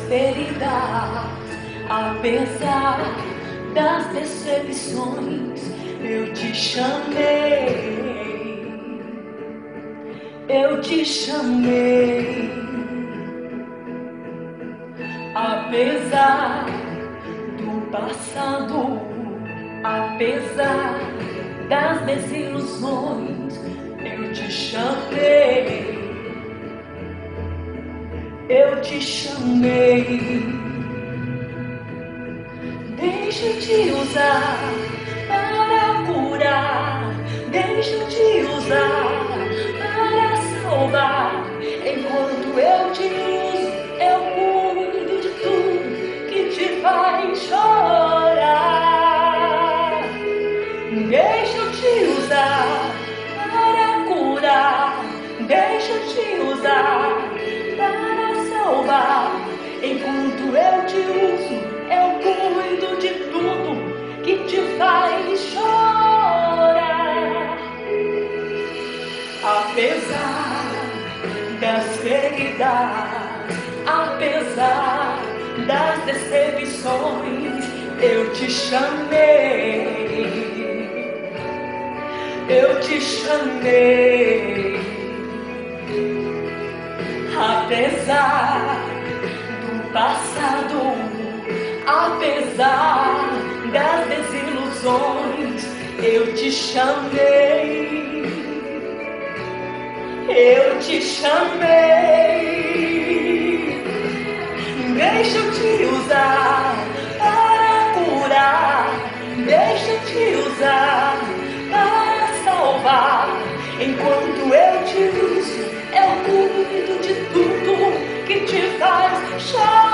feridas, apesar das decepções, eu te chamei, eu te chamei. Apesar do passado, apesar das desilusões, eu te chamei, eu te chamei. Deixa eu te usar para curar, deixa eu te usar para salvar. Enquanto eu te uso, eu cuido de tudo que te faz chorar. Deixa eu te usar para curar, deixa eu te usar para salvar. Enquanto eu te uso, eu cuido de tudo que te faz chorar. Apesar das feridas, apesar das decepções, eu te chamei, eu te chamei. Apesar do passado, apesar das desilusões, eu te chamei, eu te chamei. Deixa eu te usar para curar, deixa eu te usar para salvar. Enquanto eu te uso, eu cuido de tudo que te faz chorar.